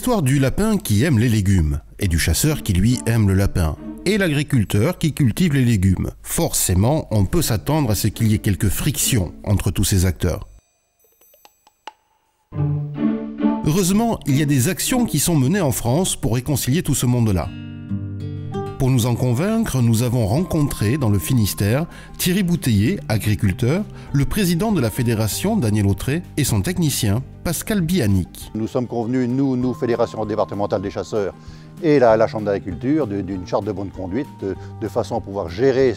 l'histoire du lapin qui aime les légumes, et du chasseur qui lui aime le lapin, et l'agriculteur qui cultive les légumes. Forcément, on peut s'attendre à ce qu'il y ait quelques frictions entre tous ces acteurs. Heureusement, il y a des actions qui sont menées en France pour réconcilier tout ce monde-là. Pour nous en convaincre, nous avons rencontré dans le Finistère Thierry Bouteiller, agriculteur, le président de la fédération, Daniel Autré, et son technicien, Pascal Bianic. Nous sommes convenus, nous, Fédération départementale des chasseurs et la Chambre d'agriculture, d'une charte de bonne conduite, de façon à pouvoir gérer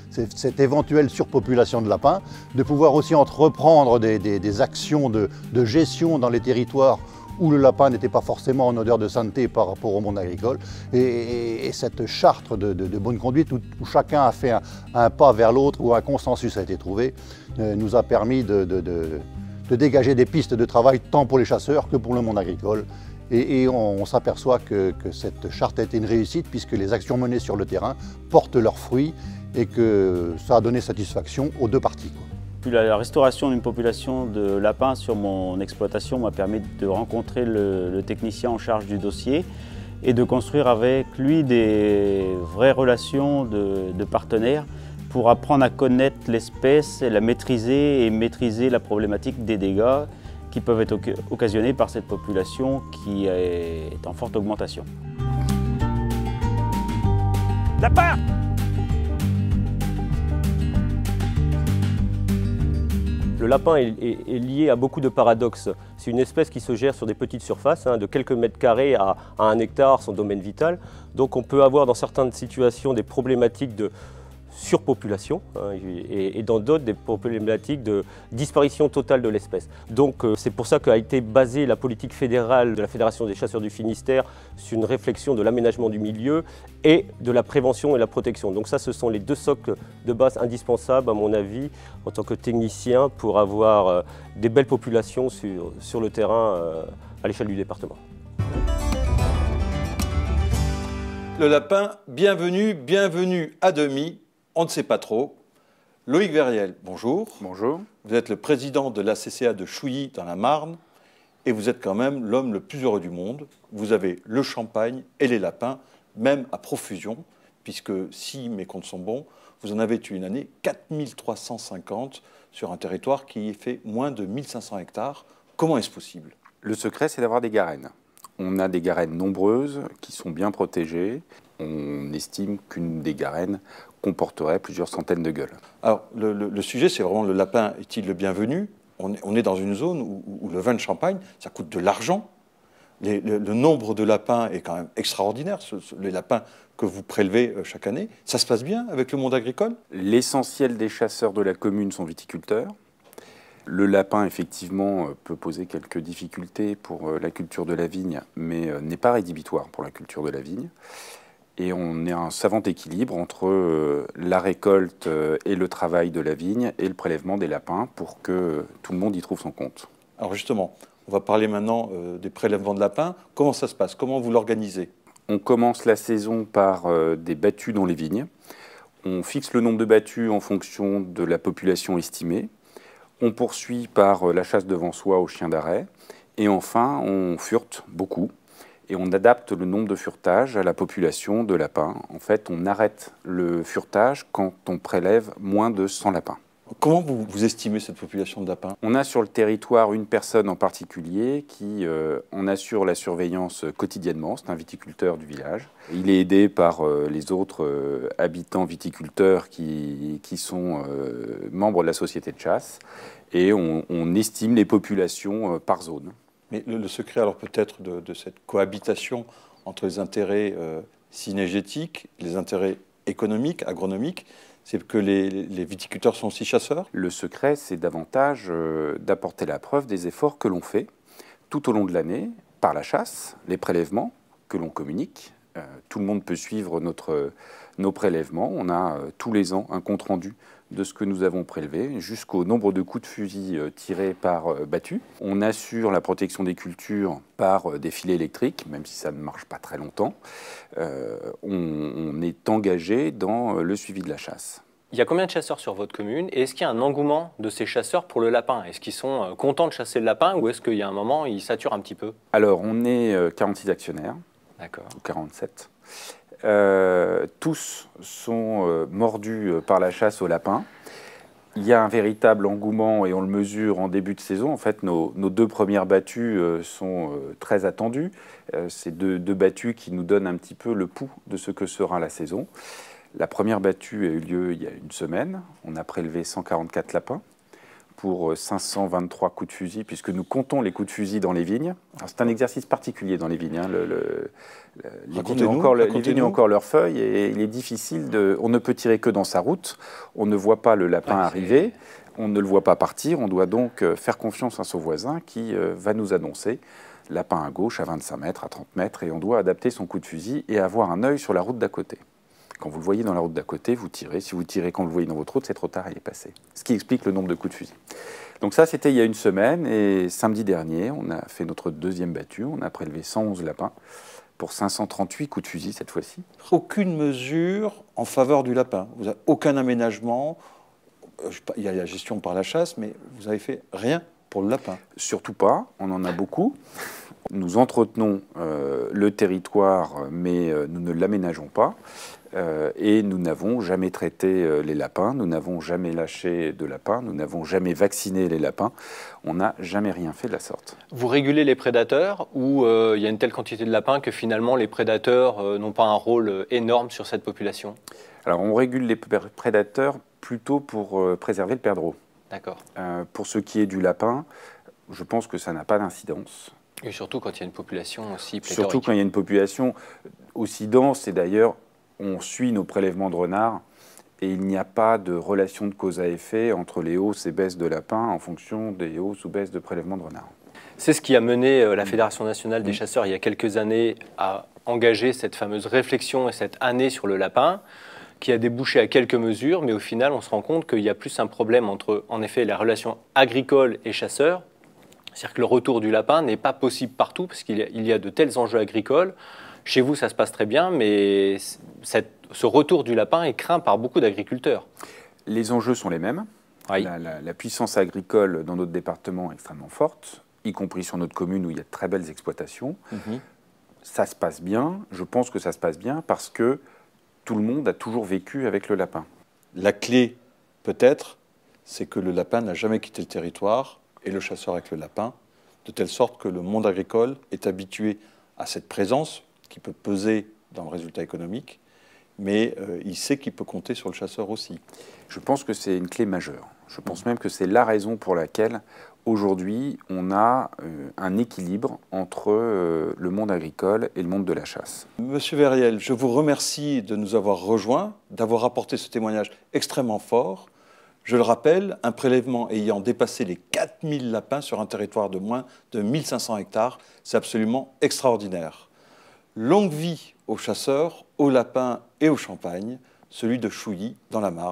cette éventuelle surpopulation de lapins, de pouvoir aussi entreprendre des actions de gestion dans les territoires où le lapin n'était pas forcément en odeur de sainteté par rapport au monde agricole. Et cette charte de bonne conduite où chacun a fait un pas vers l'autre, où un consensus a été trouvé, nous a permis de dégager des pistes de travail tant pour les chasseurs que pour le monde agricole. Et on s'aperçoit que cette charte a été une réussite puisque les actions menées sur le terrain portent leurs fruits et que ça a donné satisfaction aux deux parties. La restauration d'une population de lapins sur mon exploitation m'a permis de rencontrer le technicien en charge du dossier et de construire avec lui des vraies relations de partenaires pour apprendre à connaître l'espèce, la maîtriser et maîtriser la problématique des dégâts qui peuvent être occasionnés par cette population qui est en forte augmentation. Lapin! Le lapin est lié à beaucoup de paradoxes. C'est une espèce qui se gère sur des petites surfaces, de quelques mètres carrés à 1 hectare, son domaine vital. Donc on peut avoir dans certaines situations des problématiques de surpopulation et dans d'autres des problématiques de disparition totale de l'espèce. Donc c'est pour ça qu'a été basée la politique fédérale de la Fédération des chasseurs du Finistère sur une réflexion de l'aménagement du milieu et de la prévention et la protection. Donc ça, ce sont les deux socles de base indispensables à mon avis en tant que technicien pour avoir des belles populations sur le terrain à l'échelle du département. Le lapin, bienvenue à demi. On ne sait pas trop. Loïc Verriel, bonjour. Bonjour. Vous êtes le président de l'ACCA de Chouilly dans la Marne et vous êtes quand même l'homme le plus heureux du monde. Vous avez le champagne et les lapins, même à profusion, puisque si mes comptes sont bons, vous en avez eu une année 4350 sur un territoire qui fait moins de 1500 hectares. Comment est-ce possible? Le secret, c'est d'avoir des garennes. On a des garennes nombreuses qui sont bien protégées. On estime qu'une des garennes comporterait plusieurs centaines de gueules. Alors, le sujet, c'est vraiment le lapin est-il le bienvenu? On est dans une zone où le vin de champagne, ça coûte de l'argent. Le nombre de lapins est quand même extraordinaire, les lapins que vous prélevez chaque année. Ça se passe bien avec le monde agricole? L'essentiel des chasseurs de la commune sont viticulteurs. Le lapin, effectivement, peut poser quelques difficultés pour la culture de la vigne, mais n'est pas rédhibitoire pour la culture de la vigne. Et on est un savant équilibre entre la récolte et le travail de la vigne et le prélèvement des lapins pour que tout le monde y trouve son compte. Alors justement, on va parler maintenant des prélèvements de lapins. Comment ça se passe? Comment vous l'organisez? On commence la saison par des battues dans les vignes. On fixe le nombre de battues en fonction de la population estimée. On poursuit par la chasse devant soi aux chiens d'arrêt. Et enfin, on furete beaucoup. Et on adapte le nombre de furetages à la population de lapins. En fait, on arrête le furetage quand on prélève moins de 100 lapins. Comment vous estimez cette population de lapins? On a sur le territoire une personne en particulier qui en assure la surveillance quotidiennement. C'est un viticulteur du village. Il est aidé par les autres habitants viticulteurs qui sont membres de la société de chasse. Et on estime les populations par zone. Mais le secret, alors peut-être, de cette cohabitation entre les intérêts synégétiques, les intérêts économiques, agronomiques, c'est que les viticulteurs sont aussi chasseurs? Le secret, c'est davantage d'apporter la preuve des efforts que l'on fait tout au long de l'année par la chasse, les prélèvements que l'on communique. Tout le monde peut suivre nos prélèvements. On a tous les ans un compte-rendu de ce que nous avons prélevé, jusqu'au nombre de coups de fusil tirés par battu. On assure la protection des cultures par des filets électriques, même si ça ne marche pas très longtemps. On est engagé dans le suivi de la chasse. Il y a combien de chasseurs sur votre commune et est-ce qu'il y a un engouement de ces chasseurs pour le lapin? Est-ce qu'ils sont contents de chasser le lapin ou est-ce qu'il y a un moment, ils saturent un petit peu? Alors, on est 46 actionnaires, ou 47. Tous sont mordus par la chasse au lapin. Il y a un véritable engouement et on le mesure en début de saison. En fait, nos 2 premières battues sont très attendues. C'est deux battues qui nous donnent un petit peu le pouls de ce que sera la saison. La première battue a eu lieu il y a une semaine. On a prélevé 144 lapins pour 523 coups de fusil, puisque nous comptons les coups de fusil dans les vignes. C'est un exercice particulier dans les vignes. Hein. Les vignes ont encore leurs feuilles et il est difficile de... On ne peut tirer que dans sa route. On ne voit pas le lapin arriver. On ne le voit pas partir. On doit donc faire confiance à son voisin qui va nous annoncer lapin à gauche, à 25 mètres, à 30 mètres. Et on doit adapter son coup de fusil et avoir un œil sur la route d'à côté. Quand vous le voyez dans la route d'à côté, vous tirez. Si vous tirez quand vous le voyez dans votre route, c'est trop tard, il est passé. Ce qui explique le nombre de coups de fusil. Donc ça, c'était il y a une semaine. Et samedi dernier, on a fait notre 2e battue. On a prélevé 111 lapins pour 538 coups de fusil cette fois-ci. Aucune mesure en faveur du lapin. Vous n'avez aucun aménagement. Il y a la gestion par la chasse, mais vous n'avez fait rien pour le lapin. Surtout pas. On en a beaucoup. Nous entretenons le territoire, mais nous ne l'aménageons pas. Et nous n'avons jamais traité les lapins, nous n'avons jamais lâché de lapins, nous n'avons jamais vacciné les lapins. On n'a jamais rien fait de la sorte. Vous régulez les prédateurs ou il y a une telle quantité de lapins que finalement les prédateurs n'ont pas un rôle énorme sur cette population? Alors on régule les prédateurs plutôt pour préserver le perdreau. D'accord. Pour ce qui est du lapin, je pense que ça n'a pas d'incidence. Et surtout quand il y a une population aussi pléthorique. Surtout quand il y a une population aussi dense, et d'ailleurs on suit nos prélèvements de renards et il n'y a pas de relation de cause à effet entre les hausses et baisses de lapins en fonction des hausses ou baisses de prélèvements de renards. C'est ce qui a mené la Fédération nationale des chasseurs il y a quelques années à engager cette fameuse réflexion et cette année sur le lapin qui a débouché à quelques mesures, mais au final on se rend compte qu'il y a plus un problème entre en effet la relation agricole et chasseurs. C'est-à-dire que le retour du lapin n'est pas possible partout parce qu'il y a de tels enjeux agricoles. Chez vous, ça se passe très bien, mais ce retour du lapin est craint par beaucoup d'agriculteurs. Les enjeux sont les mêmes. Oui. La puissance agricole dans notre département est extrêmement forte, y compris sur notre commune où il y a de très belles exploitations. Ça se passe bien. Je pense que ça se passe bien parce que tout le monde a toujours vécu avec le lapin. La clé, peut-être, c'est que le lapin n'a jamais quitté le territoire et le chasseur avec le lapin, de telle sorte que le monde agricole est habitué à cette présence qui peut peser dans le résultat économique, mais il sait qu'il peut compter sur le chasseur aussi. Je pense que c'est une clé majeure. Je pense même que c'est la raison pour laquelle, aujourd'hui, on a un équilibre entre le monde agricole et le monde de la chasse. Monsieur Verriel, je vous remercie de nous avoir rejoints, d'avoir apporté ce témoignage extrêmement fort. Je le rappelle, un prélèvement ayant dépassé les 4000 lapins sur un territoire de moins de 1500 hectares, c'est absolument extraordinaire. Longue vie aux chasseurs, aux lapins et aux champagnes, celui de Chouilly dans la Marne.